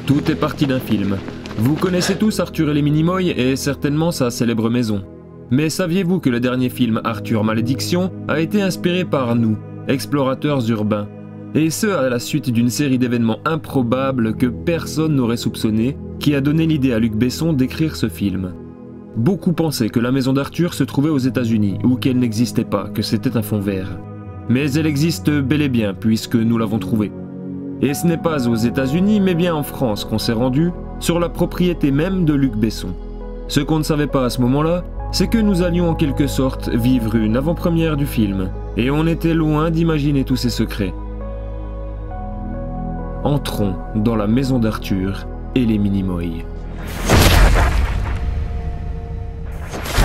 Tout est parti d'un film. Vous connaissez tous Arthur et les Minimoys et certainement sa célèbre maison. Mais saviez-vous que le dernier film Arthur Malédiction a été inspiré par nous, explorateurs urbains? Et ce à la suite d'une série d'événements improbables que personne n'aurait soupçonné, qui a donné l'idée à Luc Besson d'écrire ce film. Beaucoup pensaient que la maison d'Arthur se trouvait aux États-Unis ou qu'elle n'existait pas, que c'était un fond vert. Mais elle existe bel et bien puisque nous l'avons trouvée. Et ce n'est pas aux États-Unis mais bien en France qu'on s'est rendu, sur la propriété même de Luc Besson. Ce qu'on ne savait pas à ce moment-là, c'est que nous allions en quelque sorte vivre une avant-première du film, et on était loin d'imaginer tous ses secrets. Entrons dans la maison d'Arthur et les Minimoys.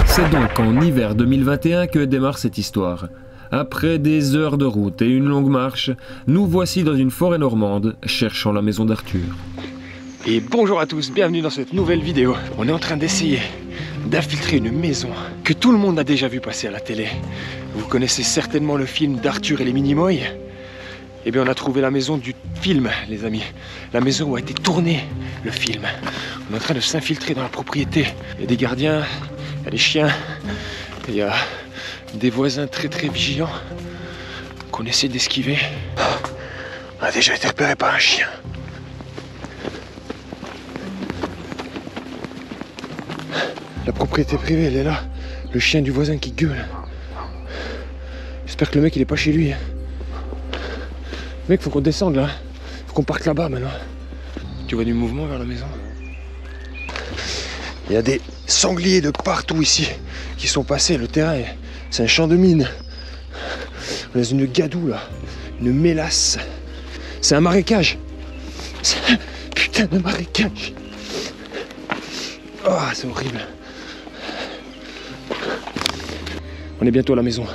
C'est donc en hiver 2021 que démarre cette histoire. Après des heures de route et une longue marche, nous voici dans une forêt normande, cherchant la maison d'Arthur. Et bonjour à tous, bienvenue dans cette nouvelle vidéo. On est en train d'essayer d'infiltrer une maison que tout le monde a déjà vu passer à la télé. Vous connaissez certainement le film d'Arthur et les Minimoys. Eh bien on a trouvé la maison du film, les amis. La maison où a été tourné le film. On est en train de s'infiltrer dans la propriété. Il y a des gardiens, il y a des chiens, il y a des voisins très vigilants qu'on essaie d'esquiver. On a déjà été repéré par un chien. La propriété privée, elle est là. Le chien du voisin qui gueule. J'espère que le mec il est pas chez lui. Mec, faut qu'on descende là. Faut qu'on parte là-bas maintenant. Tu vois du mouvement vers la maison? Il y a des sangliers de partout ici qui sont passés. Le terrain, c'est un champ de mine. On est dans une gadoue là. Une mélasse. C'est un marécage. C'est un putain de marécage. Oh, c'est horrible. On est bientôt à la maison.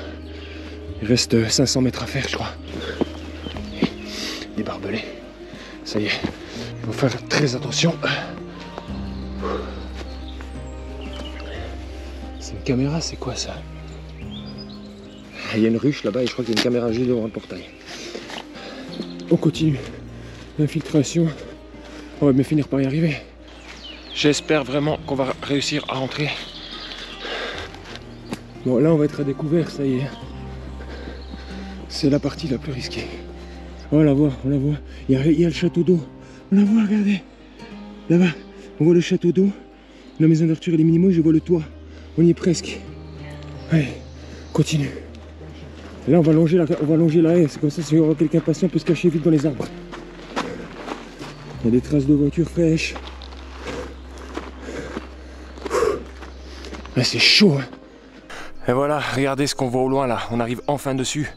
Il reste 500 mètres à faire, je crois. Des barbelés. Ça y est. Il faut faire très attention. C'est une caméra, c'est quoi ça? Il y a une ruche là-bas et je crois qu'il y a une caméra juste devant le portail. On continue. L'infiltration. On va bien finir par y arriver. J'espère vraiment qu'on va réussir à rentrer. Bon, là on va être à découvert, ça y est. C'est la partie la plus risquée. On la voit, on la voit. Il y a le château d'eau. On la voit, regardez. Là-bas, on voit le château d'eau. La maison d'Arthur et les Minimoys, je vois le toit. On y est presque. Allez, continue. Et là, on va longer la haie. C'est comme ça, si on voit quelqu'un passer, on peut se cacher vite dans les arbres. Il y a des traces de voitures fraîches. Là, c'est chaud, hein. Et voilà, regardez ce qu'on voit au loin là, on arrive enfin dessus.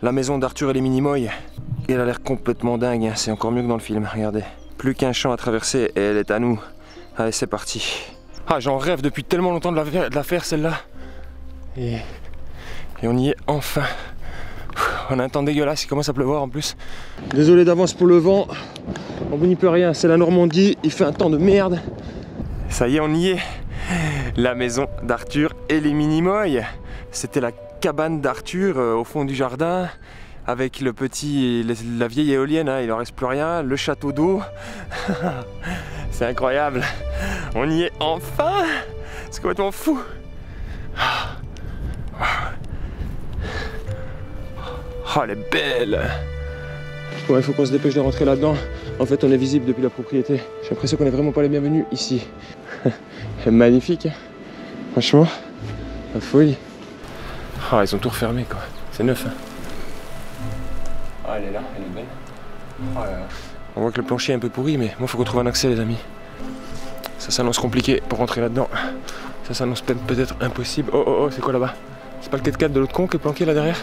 La maison d'Arthur et les Minimoys. Et elle a l'air complètement dingue, hein. C'est encore mieux que dans le film, regardez. Plus qu'un champ à traverser et elle est à nous. Allez, c'est parti. Ah, j'en rêve depuis tellement longtemps de la faire celle-là. Et on y est enfin. On a un temps dégueulasse, il commence à pleuvoir en plus. Désolé d'avance pour le vent. On n'y peut rien, c'est la Normandie, il fait un temps de merde. Ça y est, on y est. La maison d'Arthur et les Minimoys. C'était la cabane d'Arthur au fond du jardin avec la vieille éolienne, hein, il en reste plus rien, le château d'eau. C'est incroyable. On y est enfin. C'est complètement fou. Oh, elle est belle. Ouais, il faut qu'on se dépêche de rentrer là-dedans. En fait, on est visible depuis la propriété. J'ai l'impression qu'on n'est vraiment pas les bienvenus ici. Magnifique, hein. Franchement, la folie. Ah, ils ont tout refermé quoi. C'est neuf, hein. Ah, elle est là, elle est belle. Oh là là. On voit que le plancher est un peu pourri, mais moi, il faut qu'on trouve un accès, les amis. Ça s'annonce compliqué pour rentrer là-dedans. Ça s'annonce peut-être impossible. Oh, c'est quoi là-bas? C'est pas le 4x4 de l'autre con qui est planqué là derrière?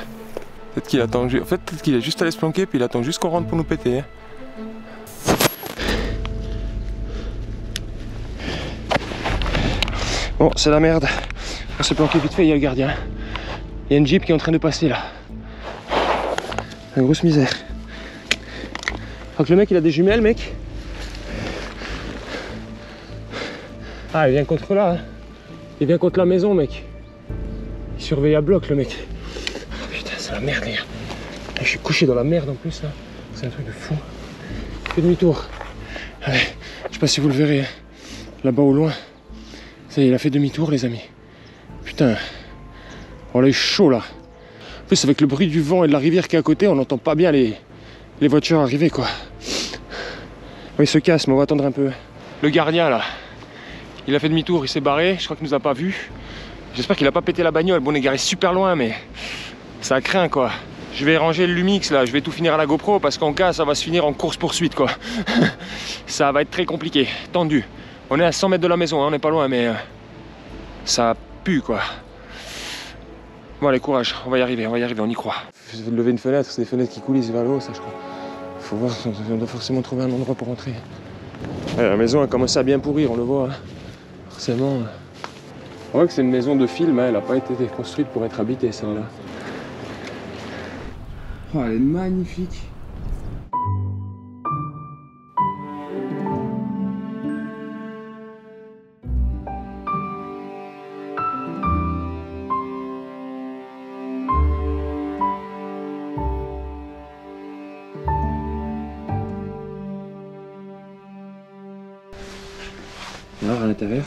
Peut-être qu'il attend. En fait, peut-être qu'il est juste allé se planquer, puis il attend juste qu'on rentre pour nous péter, hein. Bon, c'est la merde. On s'est planqué vite fait, il y a le gardien. Il y a une Jeep qui est en train de passer là. Une grosse misère. Je crois que le mec il a des jumelles, mec. Ah, il vient contre là, hein. Il vient contre la maison, mec. Il surveille à bloc, le mec. Oh, putain, c'est la merde, les gars. Je suis couché dans la merde en plus, là. C'est un truc de fou. Fais demi-tour. Allez, je sais pas si vous le verrez, là-bas au loin. Ça y est, il a fait demi-tour, les amis. Putain. Oh là, il est chaud là. En plus, avec le bruit du vent et de la rivière qui est à côté, on n'entend pas bien les voitures arriver, quoi. Oui, il se casse, mais on va attendre un peu. Le gardien là, il a fait demi-tour, il s'est barré. Je crois qu'il nous a pas vus. J'espère qu'il a pas pété la bagnole. Bon, on est garé super loin, mais ça craint, quoi. Je vais ranger le Lumix là, je vais tout finir à la GoPro parce qu'en cas, ça va se finir en course-poursuite, quoi. Ça va être très compliqué, tendu. On est à 100 mètres de la maison, hein, on n'est pas loin, mais ça pue, quoi. Bon, allez, courage, on va y arriver, on y croit. Je vais lever une fenêtre, c'est des fenêtres qui coulissent vers le haut, ça, je crois. Faut voir, on doit forcément trouver un endroit pour rentrer. Ouais, la maison a commencé à bien pourrir, on le voit. Hein. Forcément. On voit que c'est une maison de film, hein, elle n'a pas été construite pour être habitée, celle-là. Oh, elle est magnifique. Alors à l'intérieur.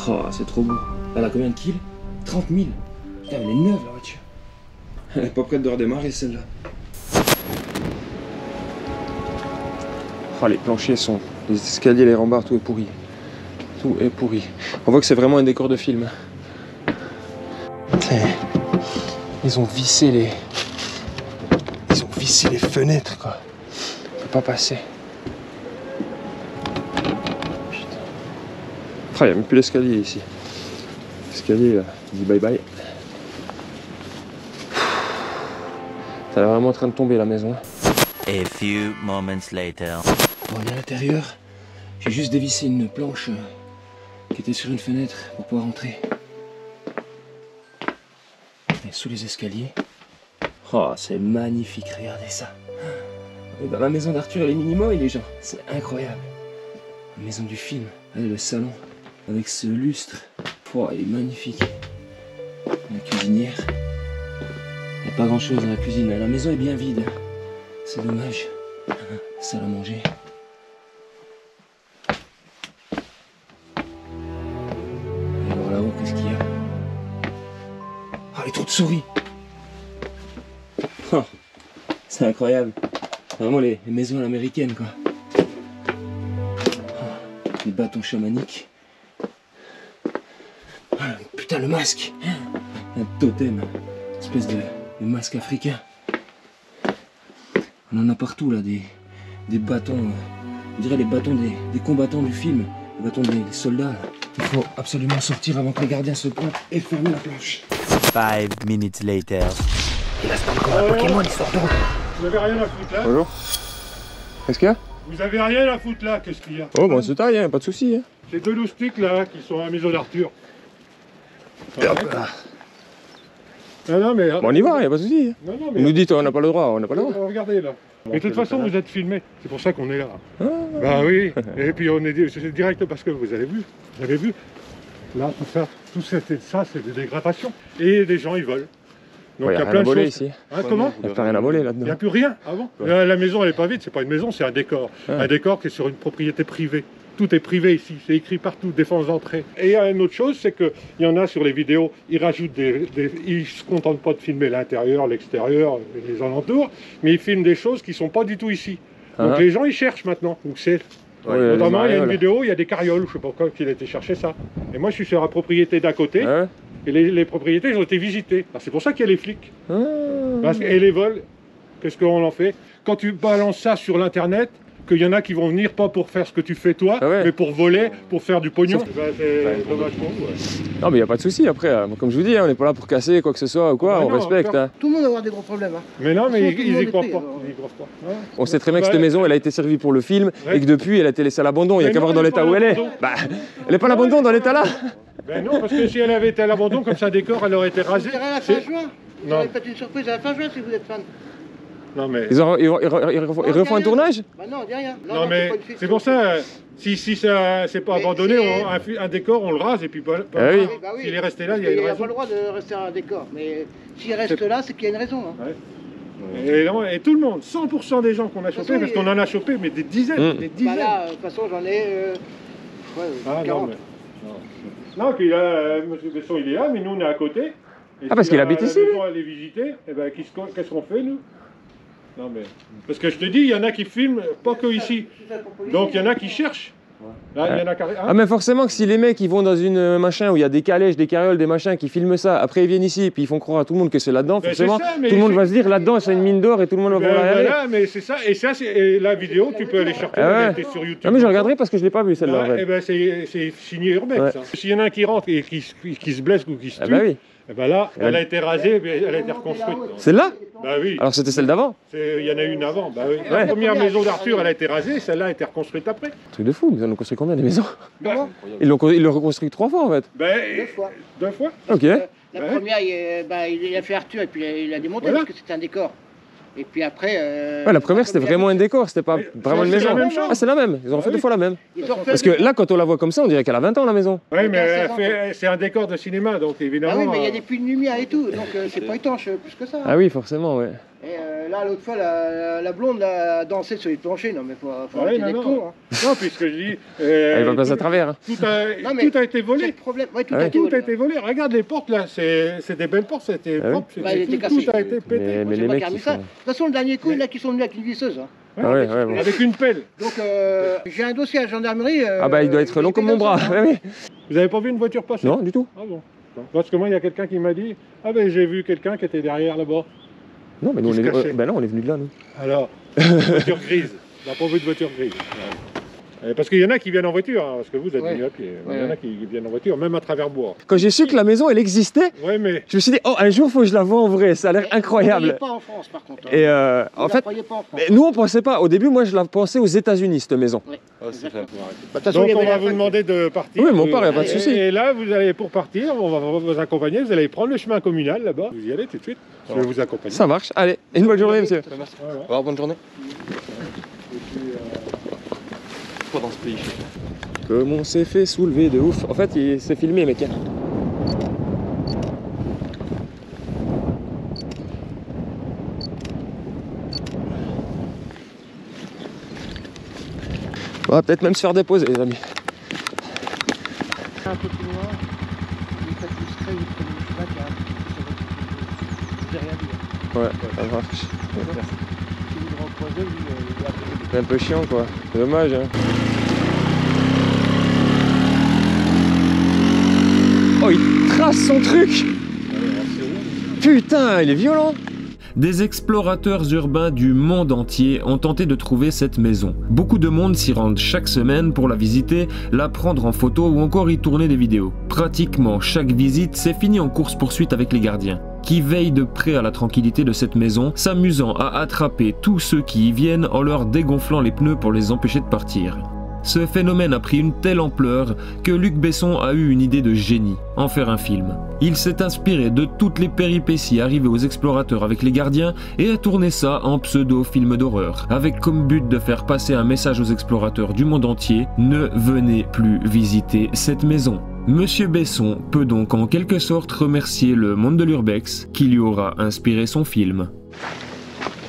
Oh, c'est trop beau. Elle a combien de kills? 30 000. Putain, elle est neuve la voiture. Elle est pas prête de redémarrer celle-là. Oh, les planchers sont... Les escaliers, les rambardes, tout est pourri. Tout est pourri. On voit que c'est vraiment un décor de film. Ils ont vissé les... Ils ont vissé les fenêtres, quoi. On peut pas passer. Il n'y a même plus l'escalier ici. L'escalier, là, il dit bye bye. Ça est vraiment en train de tomber la maison. A few moments later. Bon, on est à l'intérieur. J'ai juste dévissé une planche qui était sur une fenêtre pour pouvoir entrer. Et sous les escaliers. Oh, c'est magnifique, regardez ça. On est dans la maison d'Arthur et les Minimoy, les gens. C'est incroyable. La maison du film. Allez, le salon. Avec ce lustre. Oh, il est magnifique. La cuisinière. Il n'y a pas grand chose dans la cuisine. La maison est bien vide. C'est dommage. Salle à manger. Et alors là-haut, qu'est-ce qu'il y a? Ah, les trous de souris. Oh, c'est incroyable. C'est vraiment les maisons à l'américaine, quoi. Oh, les bâtons chamaniques. Putain, le masque! Un totem, une espèce de masque africain. On en a partout là, des bâtons, on dirait les bâtons des combattants du film, les bâtons des soldats. Là. Il faut absolument sortir avant que les gardiens se pointent et fermer la planche. 5 minutes later. Il reste encore un Pokémon, il sort d'eau. Vous avez rien à foutre là? Bonjour. Qu'est-ce qu'il y a? Vous avez rien à foutre là, qu'est-ce qu'il y a? Oh, bon, c'est taille, hein, pas de soucis. Hein. C'est deux loustiques là qui sont à la maison d'Arthur. Non, mais... Bon, on y va, il n'y a pas de soucis. Non, mais... Vous nous dites on n'a pas le droit, on n'a pas le droit. Regardez là. Et de toute façon, vous êtes filmé. C'est pour ça qu'on est là. Ah. Bah oui. Et puis on est c'est direct parce que vous avez vu. Là, tout ça, c'est des dégradations. Et des gens, ils volent. Donc il n'y a rien à voler ici. Hein, comment? Il n'y a rien à voler là-dedans. Il n'y a plus rien avant. Ouais. La maison, elle n'est pas vide, c'est pas une maison, c'est un décor. Un décor qui est sur une propriété privée. Tout est privé ici, c'est écrit partout, défense d'entrée. Et il y a une autre chose, c'est qu'il y en a sur les vidéos, ils rajoutent ils ne se contentent pas de filmer l'intérieur, l'extérieur, les alentours, mais ils filment des choses qui ne sont pas du tout ici. Donc les gens, ils cherchent maintenant. Donc c'est... Notamment, il y a une vidéo, il y a des carrioles, je ne sais pas pourquoi il a été chercher ça. Et moi, je suis sur la propriété d'à côté, et les propriétés, elles ont été visitées. C'est pour ça qu'il y a les flics. Et les vols, qu'est-ce qu'on en fait? Quand tu balances ça sur l'internet, qu'il y en a qui vont venir pas pour faire ce que tu fais toi, mais pour voler, pour faire du pognon. C'est dommage pour vous. Non mais il n'y a pas de souci après, comme je vous dis, on n'est pas là pour casser quoi que ce soit ou quoi, on respecte. Hein. Tout le monde va avoir des gros problèmes. Hein. Mais non, mais ils y croient pas. On sait très bien que cette maison, elle a été servie pour le film et que depuis, elle a été laissée à l'abandon. Il n'y a qu'à voir dans l'état où elle est. Bah, elle n'est pas à l'abandon dans l'état là. Ben non, parce que si elle avait été à l'abandon comme ça, un décor, elle aurait été rasée. Vous verrez à la fin juin. Vous aurez peut-être une surprise à la fin juin si vous êtes fan. Non mais... Ils refont un tournage? Bah non, dis rien. Non mais c'est pour ça, si ça c'est pas abandonné, un décor on le rase et puis s'il est resté là, il y a une raison. Il n'a pas le droit de rester un décor, mais s'il reste là, c'est qu'il y a une raison. Hein. Et tout le monde, 100% des gens qu'on a chopés, parce qu'on en a chopé, mais des dizaines, des dizaines. Bah là, de toute façon, j'en ai 40. Non, puis là, M. Besson, il est là, mais nous, on est à côté. Et parce si qu'il habite ici, on va les visiter, et ben, qu'est-ce qu'on fait, nous? Non, mais... Parce que je te dis, il y en a qui filment, pas que ici. Donc, il y en a qui cherchent. Là, il y en a qui... Ah mais forcément que si les mecs ils vont dans une machin où il y a des calèches, des carrioles, des machins qui filment ça, après ils viennent ici puis ils font croire à tout le monde que c'est là-dedans, forcément ça, tout le monde va se dire là-dedans c'est une mine d'or et tout le monde va vouloir y aller. Voilà, mais c'est ça, et la vidéo tu peux aller chercher, elle était sur YouTube. Ah mais je regarderai parce que je l'ai pas vu celle-là. Et ben c'est signé Urbex. S'il y en a un qui rentre et qui se blesse ou qui se tue, oui. Et ben là, elle a été rasée, mais elle a été reconstruite. Celle-là? Bah oui. Alors c'était celle d'avant? Il y en a une avant, bah oui. La première maison d'Arthur, elle a été rasée, celle-là a été reconstruite après. Truc de fou, mais ils en ont construit combien des maisons? Ils l'ont reconstruit 3 fois en fait. Deux fois. Ok. La première, il a fait Arthur et puis il a démonté parce que c'était un décor. Et puis après... la première c'était vraiment un décor, c'était pas vraiment une maison. Ah c'est la même, ils ont fait 2 fois la même. Parce que là quand on la voit comme ça, on dirait qu'elle a 20 ans la maison. Oui mais c'est un décor de cinéma, donc évidemment... Ah oui mais il y a des puits de lumière et tout, donc c'est pas étanche plus que ça. Ah oui forcément ouais. Et là l'autre fois la blonde a dansé sur les planchers, non mais faut arrêter d'être con. Non puisque je dis... Elle va passer à travers. Tout a été volé. Tout a été volé. Regarde les portes là, c'est des belles portes, c'était propre. Tout a été pété. Mais les mecs qui sont... De toute façon, le dernier coup, il y en a qui sont venus avec une visseuse. Avec une pelle. Donc, j'ai un dossier à la gendarmerie. il doit être long comme mon bras. Vous avez pas vu une voiture passer? Non, du tout. Ah bon. Parce que moi, il y a quelqu'un qui m'a dit, ah ben j'ai vu quelqu'un qui était derrière là-bas. Non, mais nous, on est venu de là, nous. Alors, voiture grise. On n'a pas vu de voiture grise. Parce qu'il y en a qui viennent en voiture, hein, parce que vous êtes venus à pied. Il y en a qui viennent en voiture, même à travers bois. Quand j'ai su que la maison, elle existait, je me suis dit, oh, un jour, il faut que je la vois en vrai. Ça a l'air incroyable. On ne pas en France, par contre. Et en fait, nous, on pensait pas. Au début, moi, je la pensais aux États-Unis, cette maison. Donc, on va vous demander de partir. Oui, mon père, il n'y a pas de souci. Et là, vous allez, pour partir, on va vous accompagner. Vous allez prendre le chemin communal là-bas. Vous y allez tout de suite. Je vais vous accompagner. Ça marche. Allez, une bonne journée, monsieur. Au revoir, bonne journée. Dans ce pays. Comme on s'est fait soulever de ouf. En fait, il s'est filmé, mec. On va peut-être même se faire déposer, les amis. Un peu plus loin, il fait plus straight, Ouais, ça marche. C'est un peu chiant quoi, c'est dommage hein. Oh il trace son truc. Putain il est violent. Des explorateurs urbains du monde entier ont tenté de trouver cette maison. Beaucoup de monde s'y rendent chaque semaine pour la visiter, la prendre en photo ou encore y tourner des vidéos. Pratiquement chaque visite s'est finie en course-poursuite avec les gardiens, qui veillent de près à la tranquillité de cette maison, s'amusant à attraper tous ceux qui y viennent en leur dégonflant les pneus pour les empêcher de partir. Ce phénomène a pris une telle ampleur que Luc Besson a eu une idée de génie, en faire un film. Il s'est inspiré de toutes les péripéties arrivées aux explorateurs avec les gardiens et a tourné ça en pseudo-film d'horreur, avec comme but de faire passer un message aux explorateurs du monde entier, ne venez plus visiter cette maison. Monsieur Besson peut donc en quelque sorte remercier le monde de l'urbex qui lui aura inspiré son film.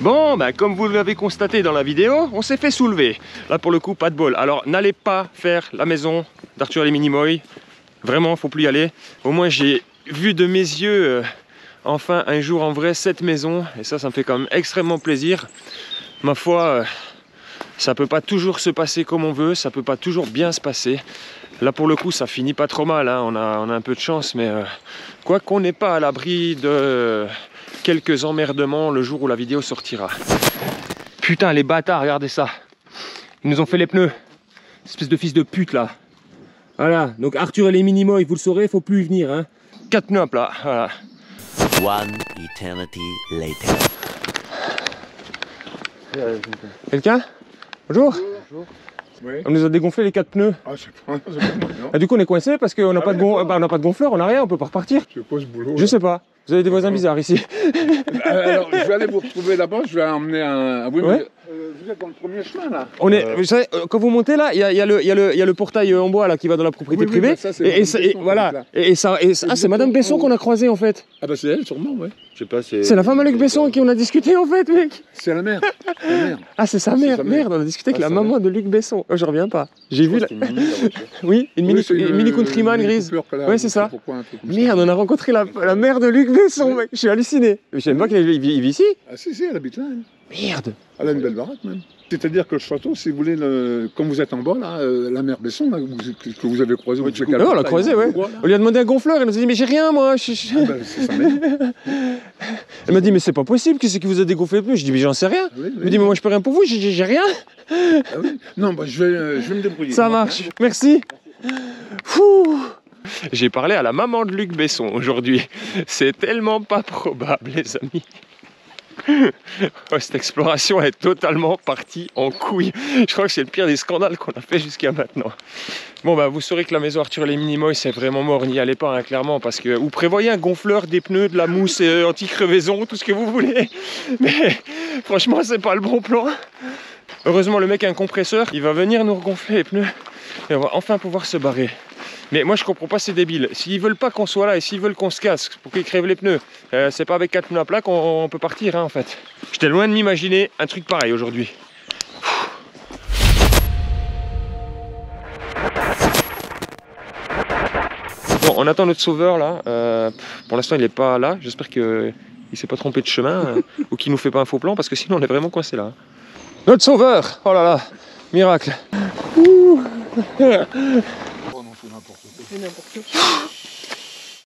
Bon, comme vous l'avez constaté dans la vidéo, on s'est fait soulever. Là pour le coup, pas de bol. Alors n'allez pas faire la maison d'Arthur et les Minimoys. Vraiment, faut plus y aller. Au moins j'ai vu de mes yeux, enfin un jour en vrai, cette maison. Et ça me fait quand même extrêmement plaisir. Ma foi, ça peut pas toujours se passer comme on veut, ça peut pas toujours bien se passer. Là pour le coup ça finit pas trop mal, hein. on a un peu de chance, mais quoi qu'on n'est pas à l'abri de quelques emmerdements le jour où la vidéo sortira. Putain les bâtards, regardez ça. Ils nous ont fait les pneus. Espèce de fils de pute là. Voilà, donc Arthur et les Minimoys, vous le saurez, faut plus y venir. Hein. 4 pneus à plat, voilà. One eternity later. Quelqu'un? Bonjour. Bonjour. Oui. On nous a dégonflé les 4 pneus. Ah, c'est pas non. Du coup, on est coincé parce qu'on n'a pas, pas de gonfleur, on n'a rien, on peut pas repartir. Je pose boulot. Je sais pas. Vous avez des voisins bizarres ici. Alors, je vais aller vous retrouver là-bas, je vais emmener un... Oui, ouais. Vous êtes dans le premier chemin là. On est, vous savez, quand vous montez là, il y a le portail en bois là qui va dans la propriété privée. Bah, ça, voilà. C'est Madame Besson qu'on a croisé en fait. Ah bah c'est elle sûrement, ouais. Je sais pas, C'est la femme à Luc Besson avec qui on a discuté en fait, mec. C'est la mère. Ah, c'est sa mère. Merde, on a discuté avec la maman de Luc Besson. Oh, je reviens pas. J'ai vu. Oui, une mini countryman grise. Ouais, c'est ça. Merde, on a rencontré la mère de Luc Besson, mec. Je suis halluciné. Je savais pas qu'il vit ici. Ah si, elle habite là. Merde. Elle a une belle baraque même. C'est-à-dire que le château, si vous voulez, quand vous êtes en bas, là, la mère Besson, là, que vous avez croisé, on l'a croisé, ouais. On lui a demandé un gonfleur, elle nous a dit, mais j'ai rien, moi. C'est sa mère. Elle m'a dit, mais c'est pas possible, qui c'est qui vous a dégonflé le pneu? Je dis, mais j'en sais rien. Elle me dit, mais moi je peux rien pour vous, j'ai rien. Ah oui. Non, bah, je vais me débrouiller. Ça marche, merci. J'ai parlé à la maman de Luc Besson aujourd'hui. C'est tellement pas probable, les amis. Cette exploration est totalement partie en couille. Je crois que c'est le pire des scandales qu'on a fait jusqu'à maintenant. Bon bah vous saurez que la maison Arthur et les Minimoy c'est vraiment mort, n'y allez pas hein, clairement, parce que vous prévoyez un gonfleur, des pneus, de la mousse anti-crevaison, tout ce que vous voulez, mais franchement c'est pas le bon plan. Heureusement le mec a un compresseur, il va venir nous regonfler les pneus et on va enfin pouvoir se barrer. Mais moi je comprends pas ces débiles, s'ils veulent pas qu'on soit là et s'ils veulent qu'on se casse pour qu'ils crèvent les pneus, c'est pas avec 4 pneus à plat qu'on peut partir hein, en fait. J'étais loin de m'imaginer un truc pareil aujourd'hui. Bon, on attend notre sauveur là, pour l'instant il est pas là, j'espère qu'il s'est pas trompé de chemin ou qu'il nous fait pas un faux plan parce que sinon on est vraiment coincé là. Notre sauveur, oh là là, miracle. C'est n'importe quoi.